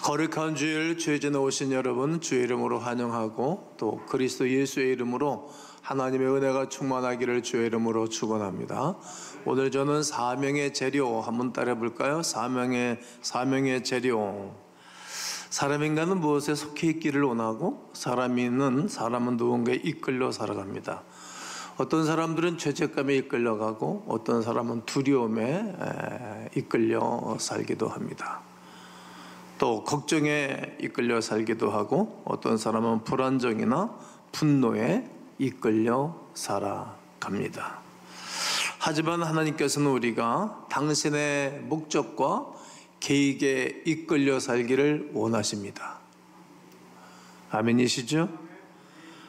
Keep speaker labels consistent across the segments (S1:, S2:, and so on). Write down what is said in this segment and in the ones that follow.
S1: 거룩한 주일 주의 전에 오신 여러분 주의 이름으로 환영하고 또 그리스도 예수의 이름으로 하나님의 은혜가 충만하기를 주의 이름으로 축원합니다. 오늘 저는 사명의 재료 한번 따라 볼까요? 사명의 재료. 사람인간은 무엇에 속해 있기를 원하고 사람은 누군가에 이끌려 살아갑니다. 어떤 사람들은 죄책감에 이끌려가고 어떤 사람은 두려움에 이끌려 살기도 합니다. 또 걱정에 이끌려 살기도 하고 어떤 사람은 불안정이나 분노에 이끌려 살아갑니다. 하지만 하나님께서는 우리가 당신의 목적과 계획에 이끌려 살기를 원하십니다. 아멘이시죠?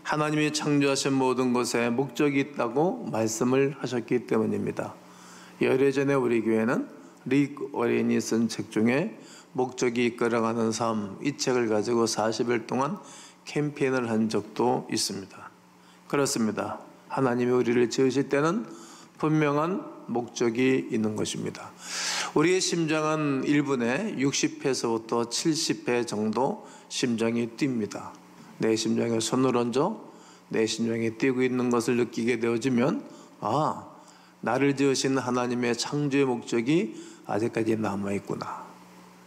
S1: 하나님이 창조하신 모든 것에 목적이 있다고 말씀을 하셨기 때문입니다. 열흘 전에 우리 교회는 릭 워렌이 쓴 책 중에 목적이 이끌어가는 삶, 이 책을 가지고 40일 동안 캠페인을 한 적도 있습니다. 그렇습니다. 하나님이 우리를 지으실 때는 분명한 목적이 있는 것입니다. 우리의 심장은 1분에 60회에서부터 70회 정도 심장이 뜁니다. 내 심장에 손을 얹어 내 심장이 뛰고 있는 것을 느끼게 되어지면 나를 지으신 하나님의 창조의 목적이 아직까지 남아있구나,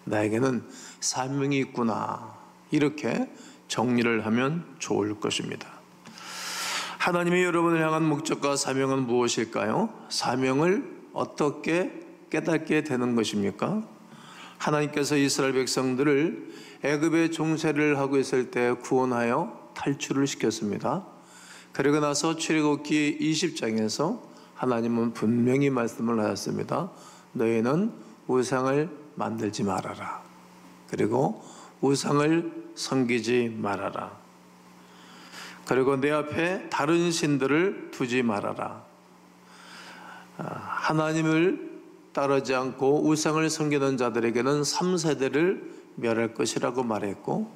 S1: 나에게는 사명이 있구나, 이렇게 정리를 하면 좋을 것입니다. 하나님이 여러분을 향한 목적과 사명은 무엇일까요? 사명을 어떻게 깨닫게 되는 것입니까? 하나님께서 이스라엘 백성들을 애굽의 종살이를 하고 있을 때 구원하여 탈출을 시켰습니다. 그리고 나서 출애굽기 20장에서 하나님은 분명히 말씀을 하셨습니다. 너희는 우상을 만들지 말아라. 그리고 우상을 섬기지 말아라. 그리고 내 앞에 다른 신들을 두지 말아라. 하나님을 따르지 않고 우상을 섬기는 자들에게는 3세대를 멸할 것이라고 말했고,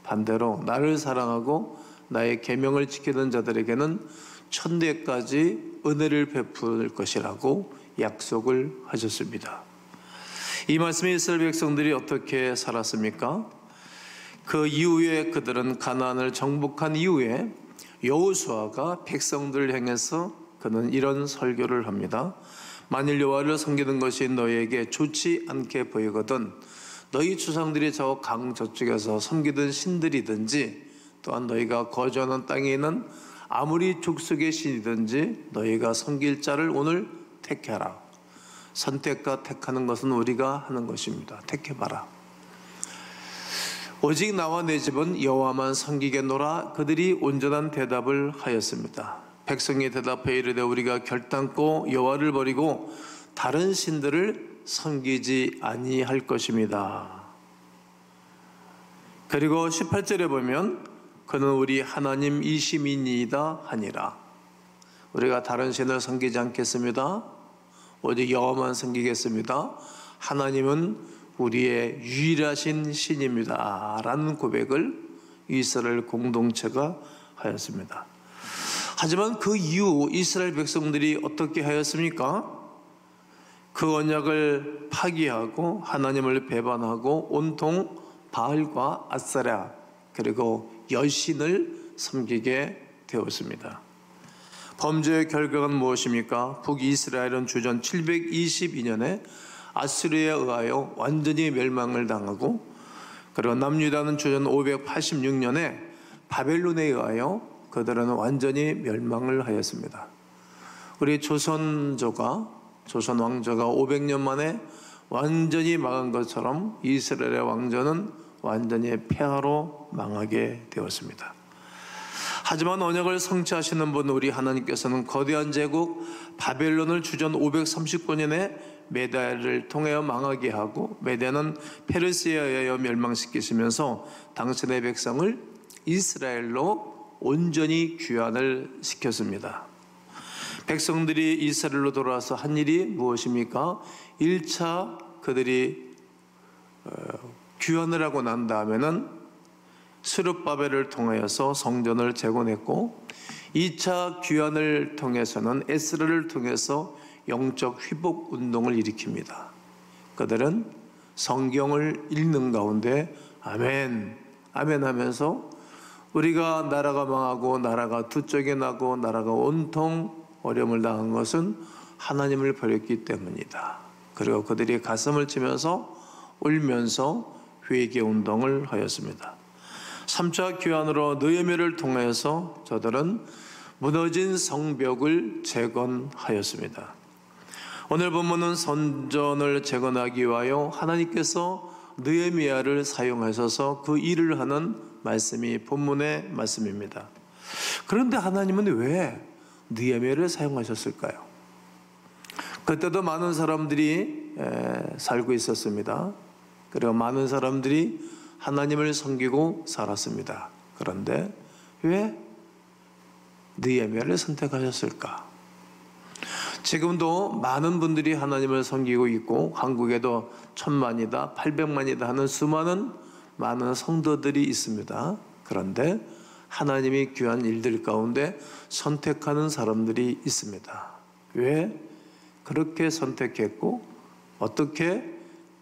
S1: 반대로 나를 사랑하고 나의 계명을 지키는 자들에게는 천대까지 은혜를 베풀 것이라고 약속을 하셨습니다. 이 말씀이 이스라엘 백성들이 어떻게 살았습니까? 그 이후에 그들은 가나안을 정복한 이후에 여호수아가 백성들을 향해서 그는 이런 설교를 합니다. 만일 여호와를 섬기는 것이 너희에게 좋지 않게 보이거든 너희 조상들이 저 강 저쪽에서 섬기던 신들이든지 또한 너희가 거주하는 땅에 있는 아무리 족속의 신이든지 너희가 섬길 자를 오늘 택해라. 선택과 택하는 것은 우리가 하는 것입니다. 택해봐라. 오직 나와 내 집은 여호와만 섬기겠노라. 그들이 온전한 대답을 하였습니다. 백성이 대답해 이르되 우리가 결단코 여호와를 버리고 다른 신들을 섬기지 아니할 것입니다. 그리고 18절에 보면 그는 우리 하나님이심이니이다 하니라. 우리가 다른 신을 섬기지 않겠습니다. 오직 여호와만 섬기겠습니다. 하나님은 우리의 유일하신 신입니다 라는 고백을 이스라엘 공동체가 하였습니다. 하지만 그 이후 이스라엘 백성들이 어떻게 하였습니까? 그 언약을 파기하고 하나님을 배반하고 온통 바알과 아세라 그리고 여신을 섬기게 되었습니다. 범죄의 결과는 무엇입니까? 북이스라엘은 주전 722년에 아수르에 의하여 완전히 멸망을 당하고, 그리고 남유다는 주전 586년에 바벨론에 의하여 그들은 완전히 멸망을 하였습니다. 우리 조선 왕조가 500년 만에 완전히 망한 것처럼 이스라엘의 왕조는 완전히 폐하로 망하게 되었습니다. 하지만 언약을 성취하시는 분 우리 하나님께서는 거대한 제국 바벨론을 주전 539년에 메대를 통하여 망하게 하고, 메대는 페르시아에 의하여 멸망시키시면서 당신의 백성을 이스라엘로 온전히 귀환을 시켰습니다. 백성들이 이스라엘로 돌아와서 한 일이 무엇입니까? 1차 그들이 귀환을 하고 난 다음에는 스룹바벨을 통하여서 성전을 재건했고, 2차 귀환을 통해서는 에스라를 통해서 영적 회복 운동을 일으킵니다. 그들은 성경을 읽는 가운데 아멘, 아멘 하면서 우리가 나라가 망하고 나라가 두 쪽에 나고 나라가 온통 어려움을 당한 것은 하나님을 버렸기 때문이다. 그리고 그들이 가슴을 치면서 울면서 회개 운동을 하였습니다. 3차 교환으로 느헤미야를 통해서 저들은 무너진 성벽을 재건하였습니다. 오늘 본문은 성전을 재건하기 위하여 하나님께서 느헤미야를 사용하셔서 그 일을 하는 말씀이 본문의 말씀입니다. 그런데 하나님은 왜 느헤미야를 사용하셨을까요? 그때도 많은 사람들이 살고 있었습니다. 그리고 많은 사람들이 하나님을 섬기고 살았습니다. 그런데 왜 느헤미야를 선택하셨을까? 지금도 많은 분들이 하나님을 섬기고 있고 한국에도 1000만이다, 800만이다 하는 수많은 많은 성도들이 있습니다. 그런데 하나님이 귀한 일들 가운데 선택하는 사람들이 있습니다. 왜 그렇게 선택했고 어떻게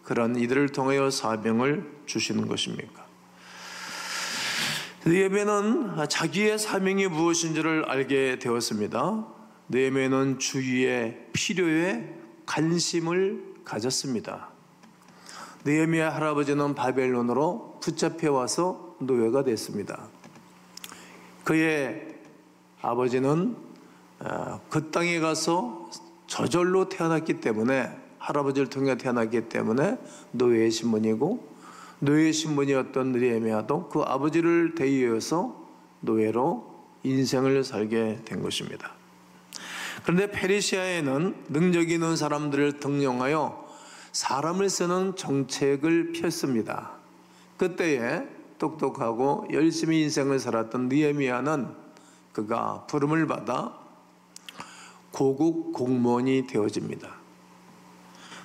S1: 그런 이들을 통하여 사명을 주시는 것입니까? 느헤미야는 자기의 사명이 무엇인지를 알게 되었습니다. 느헤미야는 주위의 필요에 관심을 가졌습니다. 느헤미야 할아버지는 바벨론으로 붙잡혀 와서 노예가 됐습니다. 그의 아버지는 그 땅에 가서 저절로 태어났기 때문에, 할아버지를 통해 태어났기 때문에 노예의 신분이고, 노예의 신분이었던 느헤미야도 그 아버지를 대이어서 노예로 인생을 살게 된 것입니다. 그런데 페르시아에는 능력 있는 사람들을 등용하여 사람을 쓰는 정책을 폈습니다. 그때에 똑똑하고 열심히 인생을 살았던 느헤미야는 그가 부름을 받아 고국 공무원이 되어집니다.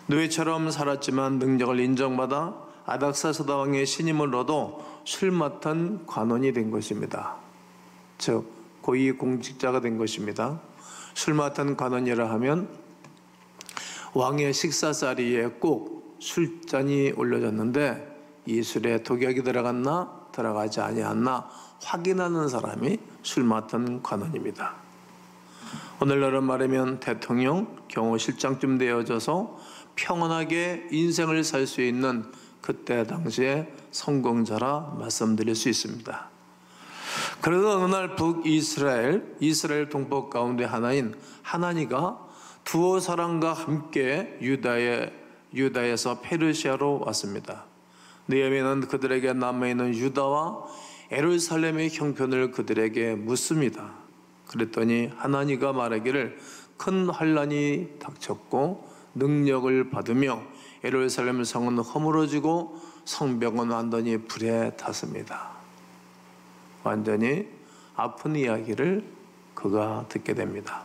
S1: 노예처럼 살았지만 능력을 인정받아 아닥사스다 왕의 신임을 얻어 술 맡은 관원이 된 것입니다. 즉 고위 공직자가 된 것입니다. 술 맡은 관원이라 하면 왕의 식사 자리에 꼭 술잔이 올려졌는데 이 술에 독약이 들어갔나 들어가지 아니했나 확인하는 사람이 술 맡은 관원입니다. 오늘날로 말하면 대통령, 경호실장쯤 되어져서 평온하게 인생을 살 수 있는 그때 당시에 성공자라 말씀드릴 수 있습니다. 그래서 어느 날 이스라엘 동법 가운데 하나인 하나니가 두어 사람과 함께 유다에서 페르시아로 왔습니다. 느헤미야는 그들에게 남아있는 유다와 예루살렘의 형편을 그들에게 묻습니다. 그랬더니 하나니가 말하기를 큰 환란이 닥쳤고 능력을 받으며 예루살렘 성은 허물어지고 성벽은 완전히 불에 탔습니다. 완전히 아픈 이야기를 그가 듣게 됩니다.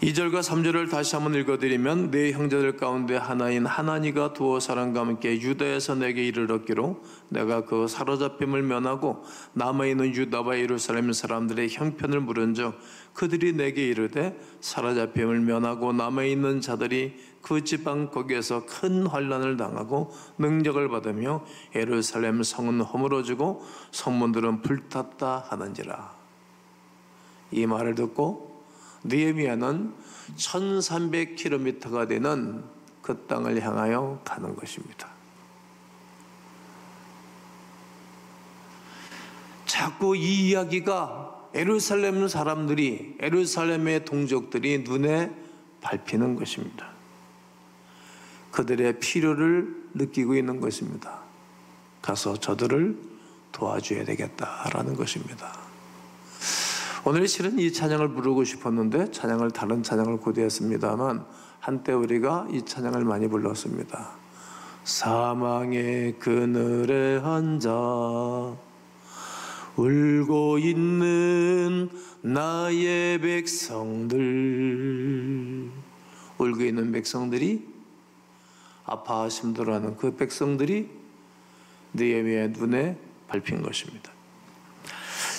S1: 2절과 3절을 다시 한번 읽어드리면 네 형제들 가운데 하나인 하나니가 두어 사람과 함께 유다에서 내게 이르렀기로 내가 그 사로잡힘을 면하고 남아있는 유다와 예루살렘 사람들의 형편을 물은즉 그들이 내게 이르되 사로잡힘을 면하고 남아있는 자들이 그 지방 거기에서 큰 환난을 당하고 능력을 받으며 예루살렘 성은 허물어지고 성문들은 불탔다 하는지라. 이 말을 듣고 느헤미야는 1300km가 되는 그 땅을 향하여 가는 것입니다. 자꾸 이 이야기가 예루살렘 사람들이, 예루살렘의 동족들이 눈에 밟히는 것입니다. 그들의 필요를 느끼고 있는 것입니다. 가서 저들을 도와줘야 되겠다라는 것입니다. 오늘 실은 이 찬양을 부르고 싶었는데 다른 찬양을 고대했습니다만 한때 우리가 이 찬양을 많이 불렀습니다. 사망의 그늘에 앉아 울고 있는 나의 백성들, 울고 있는 백성들이, 아파하심들하는 그 백성들이 느헤미야의 눈에 밟힌 것입니다.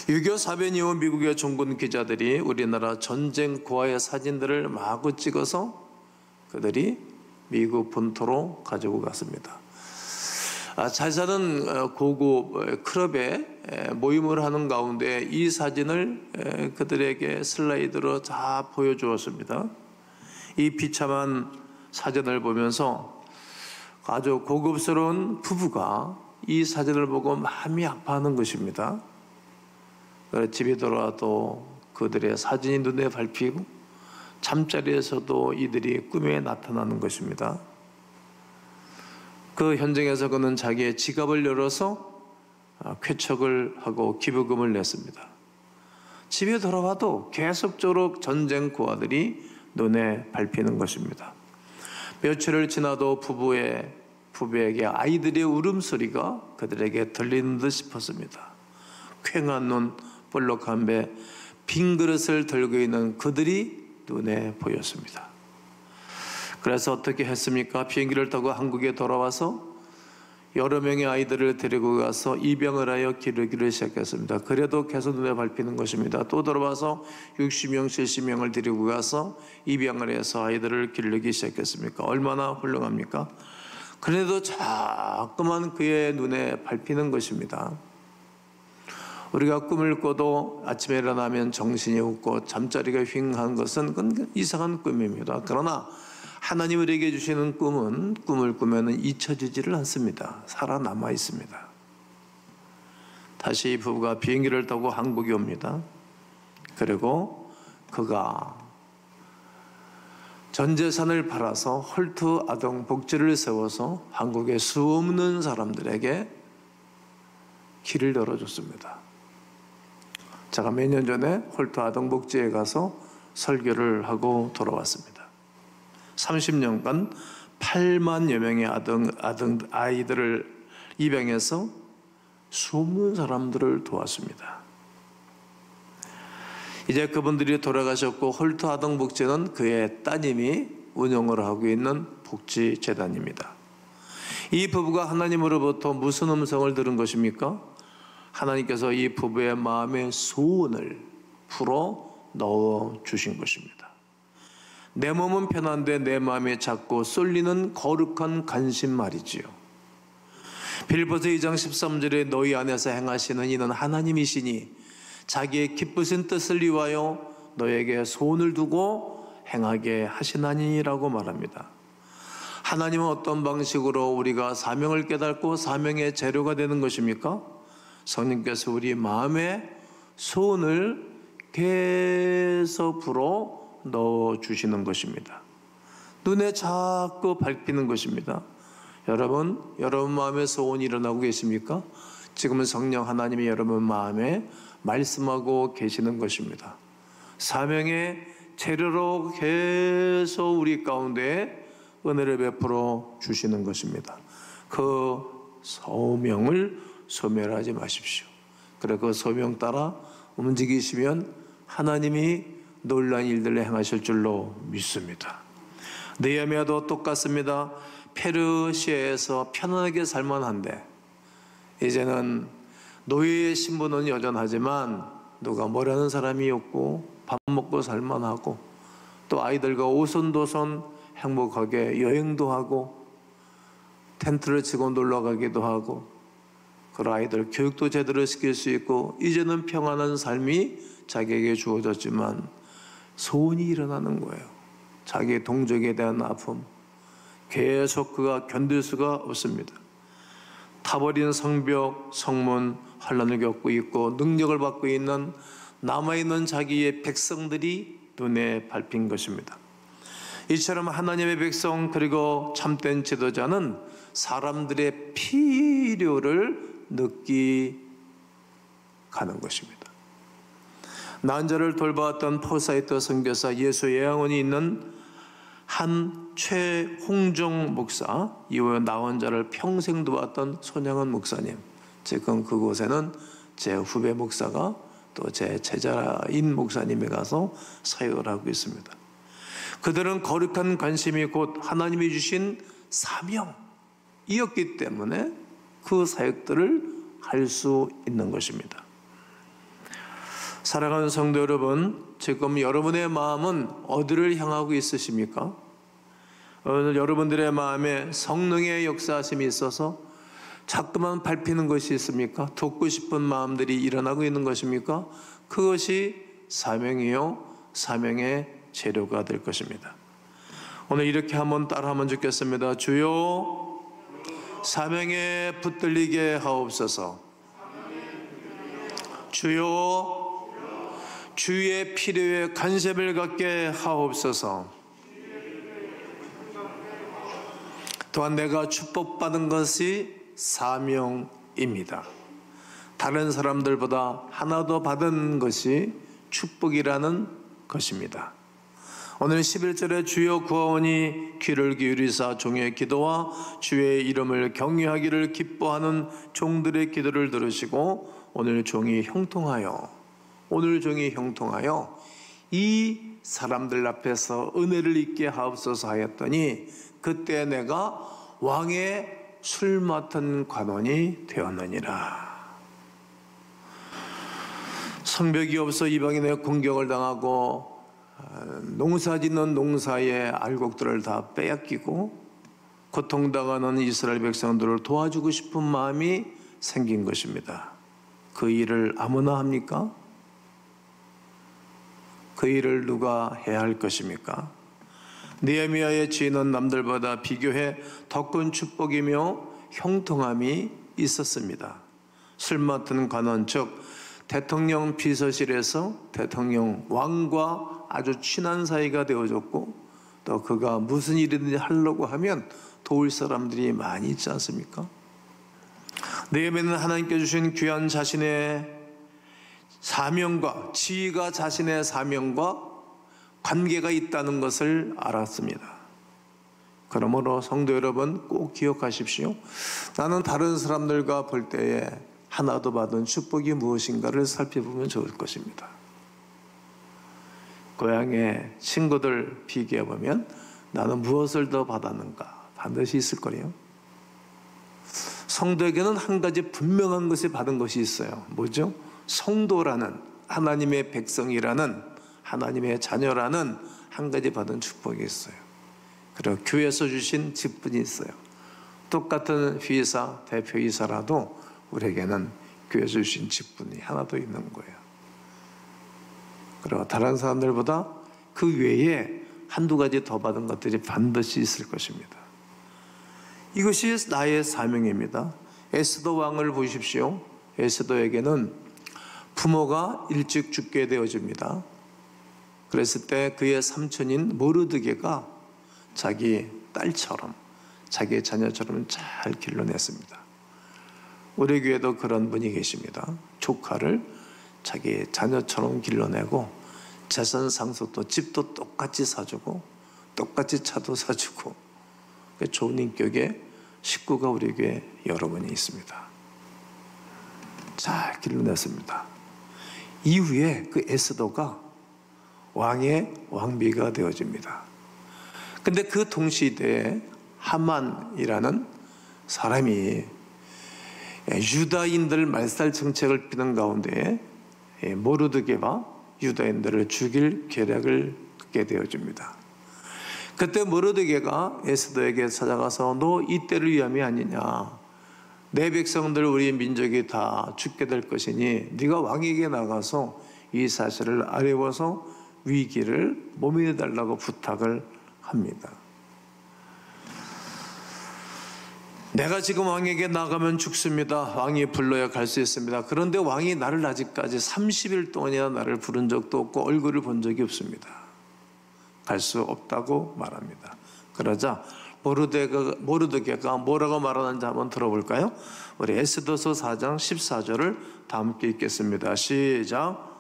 S1: 6.25 사변 이후 미국의 종군 기자들이 우리나라 전쟁 고아의 사진들을 마구 찍어서 그들이 미국 본토로 가지고 갔습니다. 잘 사는 고급 클럽에 모임을 하는 가운데 이 사진을 그들에게 슬라이드로 다 보여주었습니다. 이 비참한 사진을 보면서 아주 고급스러운 부부가 이 사진을 보고 마음이 아파하는 것입니다. 그래서 집에 돌아와도 그들의 사진이 눈에 밟히고 잠자리에서도 이들이 꿈에 나타나는 것입니다. 그 현장에서 그는 자기의 지갑을 열어서 쾌척을 하고 기부금을 냈습니다. 집에 돌아와도 계속적으로 전쟁 고아들이 눈에 밟히는 것입니다. 며칠을 지나도 부부에게 아이들의 울음소리가 그들에게 들리는 듯 싶었습니다. 퀭한 눈, 볼록한 배, 빈 그릇을 들고 있는 그들이 눈에 보였습니다. 그래서 어떻게 했습니까? 비행기를 타고 한국에 돌아와서 여러 명의 아이들을 데리고 가서 입양을 하여 기르기를 시작했습니다. 그래도 계속 눈에 밟히는 것입니다. 또 돌아와서 60명, 70명을 데리고 가서 입양을 해서 아이들을 기르기 시작했습니까? 얼마나 훌륭합니까? 그래도 자꾸만 그의 눈에 밟히는 것입니다. 우리가 꿈을 꿔도 아침에 일어나면 정신이 없고 잠자리가 휑한 것은 그건 이상한 꿈입니다. 그러나 하나님 우리에게 주시는 꿈은 꿈을 꾸면 잊혀지지를 않습니다. 살아남아 있습니다. 다시 이 부부가 비행기를 타고 한국에 옵니다. 그리고 그가 전 재산을 팔아서 홀트 아동 복지를 세워서 한국의 수없는 사람들에게 길을 열어줬습니다. 제가 몇 년 전에 홀트 아동 복지에 가서 설교를 하고 돌아왔습니다. 30년간 8만여 명의 아이들을 입양해서 수없는 사람들을 도왔습니다. 이제 그분들이 돌아가셨고 홀트 아동 복지는 그의 따님이 운영을 하고 있는 복지재단입니다. 이 부부가 하나님으로부터 무슨 음성을 들은 것입니까? 하나님께서 이 부부의 마음의 소원을 풀어 넣어 주신 것입니다. 내 몸은 편한데 내 마음에 자꾸 쏠리는 거룩한 관심 말이지요. 빌보서 2장 13절에 너희 안에서 행하시는 이는 하나님이시니 자기의 기쁘신 뜻을 이루어 너에게 소원을 두고 행하게 하시나니라고 말합니다. 하나님은 어떤 방식으로 우리가 사명을 깨닫고 사명의 재료가 되는 것입니까? 성령께서 우리 마음에 소원을 계속 불어 넣어주시는 것입니다. 눈에 자꾸 밟히는 것입니다. 여러분 마음에 소원이 일어나고 계십니까? 지금은 성령 하나님이 여러분 마음에 말씀하고 계시는 것입니다. 사명의 재료로 계속 우리 가운데 은혜를 베풀어 주시는 것입니다. 그 소명을 소멸하지 마십시오. 그래 그 소명 따라 움직이시면 하나님이 놀라운 일들을 행하실 줄로 믿습니다. 느헤미야도 똑같습니다. 페르시아에서 편안하게 살만한데 이제는 노예의 신분은 여전하지만 누가 뭐라는 사람이 없고 밥 먹고 살만하고 또 아이들과 오손도손 행복하게 여행도 하고 텐트를 치고 놀러 가기도 하고 그 아이들 교육도 제대로 시킬 수 있고 이제는 평안한 삶이 자기에게 주어졌지만 소원이 일어나는 거예요. 자기의 동족에 대한 아픔 계속 그가 견딜 수가 없습니다. 타버린 성벽, 성문 환란을 겪고 있고 능력을 받고 있는 남아있는 자기의 백성들이 눈에 밟힌 것입니다. 이처럼 하나님의 백성 그리고 참된 지도자는 사람들의 필요를 느끼 가는 것입니다. 난자를 돌봐왔던 포사이트 선교사 예수 예양원이 있는 한 최홍종 목사, 이후에 나원자를 평생 도왔던 손양원 목사님, 지금 그곳에는 제 후배 목사가 또 제 제자인 목사님이 가서 사역을 하고 있습니다. 그들은 거룩한 관심이 곧 하나님이 주신 사명이었기 때문에 그 사역들을 할 수 있는 것입니다. 사랑하는 성도 여러분, 지금 여러분의 마음은 어디를 향하고 있으십니까? 오늘 여러분들의 마음에 성령의 역사하심이 있어서 자꾸만 밟히는 것이 있습니까? 돕고 싶은 마음들이 일어나고 있는 것입니까? 그것이 사명이요, 사명의 재료가 될 것입니다. 오늘 이렇게 한번 따라하면 좋겠습니다. 주여, 사명에 붙들리게 하옵소서. 주여, 주의 필요에 관심을 갖게 하옵소서. 또한 내가 축복받은 것이 사명입니다. 다른 사람들보다 하나 더 받은 것이 축복이라는 것입니다. 오늘 11절에 주여 구하오니 귀를 기울이사 종의 기도와 주의 이름을 경외하기를 기뻐하는 종들의 기도를 들으시고 오늘 종이 형통하여 이 사람들 앞에서 은혜를 입게 하옵소서 하였더니 그때 내가 왕의 술 맡은 관원이 되었느니라. 성벽이 없어 이방인의 공격을 당하고 농사짓는 농사의 알곡들을 다 빼앗기고 고통당하는 이스라엘 백성들을 도와주고 싶은 마음이 생긴 것입니다. 그 일을 아무나 합니까? 그 일을 누가 해야 할 것입니까? 느헤미야의 지혜는 남들보다 비교해 더 큰 축복이며 형통함이 있었습니다. 술 맡은 관원, 즉 대통령 비서실에서 대통령 왕과 아주 친한 사이가 되어졌고 또 그가 무슨 일이든지 하려고 하면 도울 사람들이 많이 있지 않습니까? 느헤미야는 하나님께 주신 귀한 자신의 사명과 지위가 자신의 사명과 관계가 있다는 것을 알았습니다. 그러므로 성도 여러분 꼭 기억하십시오. 나는 다른 사람들과 볼 때에 하나도 받은 축복이 무엇인가를 살펴보면 좋을 것입니다. 고향의 친구들 비교해보면 나는 무엇을 더 받았는가 반드시 있을 거예요. 성도에게는 한 가지 분명한 것이 받은 것이 있어요. 뭐죠? 성도라는 하나님의 백성이라는 하나님의 자녀라는 한 가지 받은 축복이 있어요. 그리고 교회에서 주신 직분이 있어요. 똑같은 회사 대표이사라도 우리에게는 교회에서 주신 직분이 하나 더 있는 거예요. 그리고 다른 사람들보다 그 외에 한두 가지 더 받은 것들이 반드시 있을 것입니다. 이것이 나의 사명입니다. 에스더 왕을 보십시오. 에스더에게는 부모가 일찍 죽게 되어집니다. 그랬을 때 그의 삼촌인 모르드게가 자기 딸처럼 자기의 자녀처럼 잘 길러냈습니다. 우리 교회도 그런 분이 계십니다. 조카를 자기 자녀처럼 길러내고 재산 상속도 집도 똑같이 사주고 똑같이 차도 사주고 좋은 인격의 식구가 우리 교회에 여러분이 있습니다. 잘 길러냈습니다. 이후에 그 에스더가 왕의 왕비가 되어집니다. 근데 그 동시대에 하만이라는 사람이 유다인들 말살 정책을 피는 가운데 모르드게와 유다인들을 죽일 계략을 듣게 되어집니다. 그때 모르드게가 에스더에게 찾아가서 너 이때를 위함이 아니냐, 내 백성들 우리 민족이 다 죽게 될 것이니 네가 왕에게 나가서 이 사실을 알려워서 위기를 모면해달라고 부탁을 합니다. 내가 지금 왕에게 나가면 죽습니다. 왕이 불러야 갈 수 있습니다. 그런데 왕이 나를 아직까지 30일 동안이나 나를 부른 적도 없고 얼굴을 본 적이 없습니다. 갈 수 없다고 말합니다. 그러자 모르드게가 뭐라고 말하는지 한번 들어볼까요? 우리 에스더서 4장 14절을 다 함께 읽겠습니다. 시작.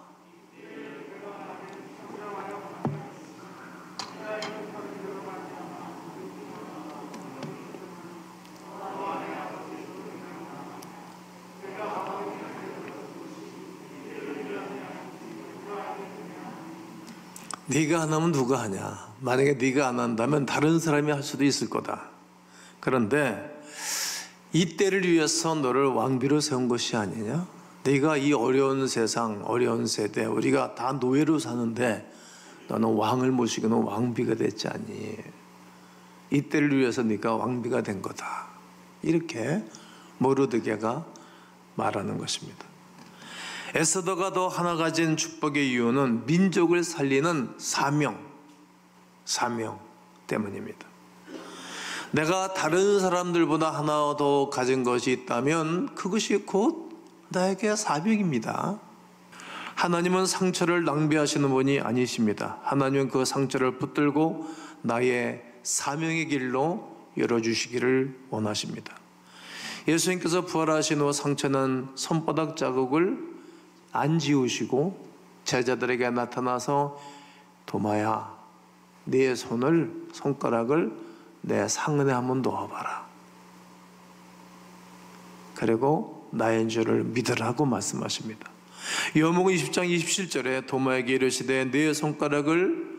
S1: 네가 안 하면 누가 하냐? 만약에 네가 안 한다면 다른 사람이 할 수도 있을 거다. 그런데 이때를 위해서 너를 왕비로 세운 것이 아니냐? 네가 이 어려운 세상, 어려운 세대, 우리가 다 노예로 사는데 너는 왕을 모시고 너 왕비가 됐지 않니? 이때를 위해서 네가 왕비가 된 거다. 이렇게 모르드게가 말하는 것입니다. 에스더가 더 하나 가진 축복의 이유는 민족을 살리는 사명 때문입니다. 내가 다른 사람들보다 하나 더 가진 것이 있다면 그것이 곧 나에게 사명입니다. 하나님은 상처를 낭비하시는 분이 아니십니다. 하나님은 그 상처를 붙들고 나의 사명의 길로 열어주시기를 원하십니다. 예수님께서 부활하신 후 상처는 손바닥 자국을 안 지우시고 제자들에게 나타나서 도마야, 네 손가락을 내 상흔에 한번 놓아봐라. 그리고 나인 줄을 믿으라고 말씀하십니다. 요한복음 20장 27절에 도마에게 이르시되 네 손가락을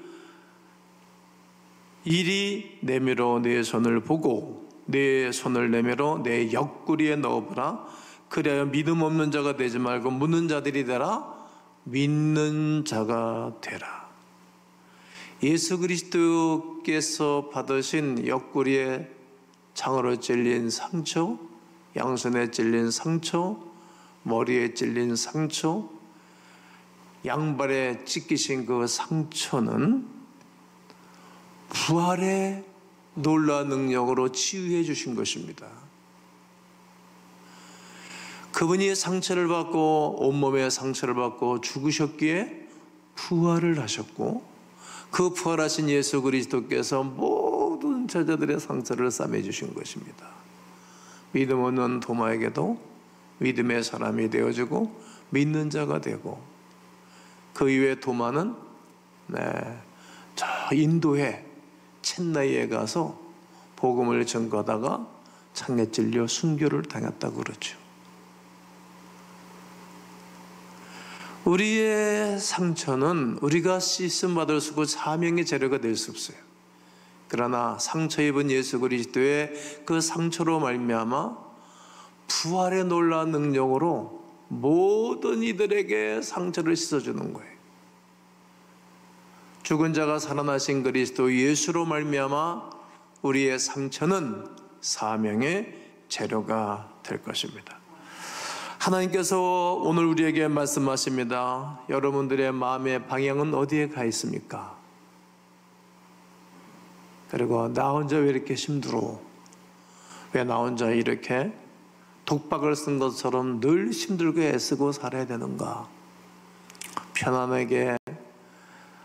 S1: 이리 내밀어 네 손을 보고 네 손을 내밀어 내 옆구리에 넣어보라. 그리하여 믿음 없는 자가 되지 말고 묻는 자들이 되라. 믿는 자가 되라. 예수 그리스도께서 받으신 옆구리에 창으로 찔린 상처, 양손에 찔린 상처, 머리에 찔린 상처, 양발에 찢기신 그 상처는 부활의 놀라운 능력으로 치유해 주신 것입니다. 그분이 상처를 받고 온몸에 상처를 받고 죽으셨기에 부활을 하셨고, 그 부활하신 예수 그리스도께서 모든 제자들의 상처를 싸매 주신 것입니다. 믿음 없는 도마에게도 믿음의 사람이 되어주고 믿는 자가 되고, 그 이후에 도마는 저 인도에 첸나이에 가서 복음을 전거하다가 창에 찔려 순교를 당했다고 그러죠. 우리의 상처는 우리가 씻음받을 수 없고 사명의 재료가 될 수 없어요. 그러나 상처 입은 예수 그리스도의 그 상처로 말미암아 부활의 놀라운 능력으로 모든 이들에게 상처를 씻어주는 거예요. 죽은 자가 살아나신 그리스도 예수로 말미암아 우리의 상처는 사명의 재료가 될 것입니다. 하나님께서 오늘 우리에게 말씀하십니다. 여러분들의 마음의 방향은 어디에 가 있습니까? 그리고 나 혼자 왜 이렇게 힘들어? 왜 나 혼자 이렇게 독박을 쓴 것처럼 늘 힘들고 애쓰고 살아야 되는가? 편안하게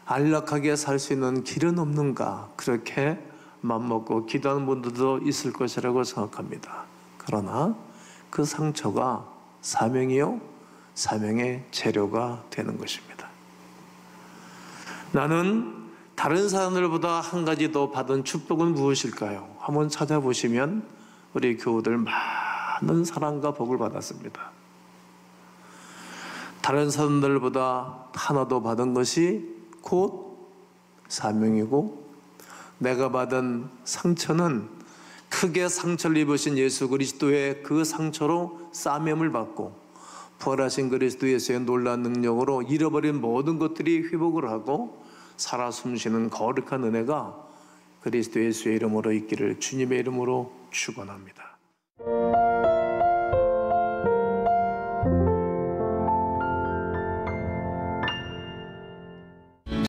S1: 안락하게 살 수 있는 길은 없는가? 그렇게 맘먹고 기도하는 분들도 있을 것이라고 생각합니다. 그러나 그 상처가 사명이요, 사명의 재료가 되는 것입니다. 나는 다른 사람들보다 한 가지 더 받은 축복은 무엇일까요? 한번 찾아보시면 우리 교우들 많은 사랑과 복을 받았습니다. 다른 사람들보다 하나 더 받은 것이 곧 사명이고, 내가 받은 상처는 크게 상처를 입으신 예수 그리스도의 그 상처로 싸매임을 받고 부활하신 그리스도 예수의 놀라운 능력으로 잃어버린 모든 것들이 회복을 하고 살아 숨쉬는 거룩한 은혜가 그리스도 예수의 이름으로 있기를 주님의 이름으로 축원합니다.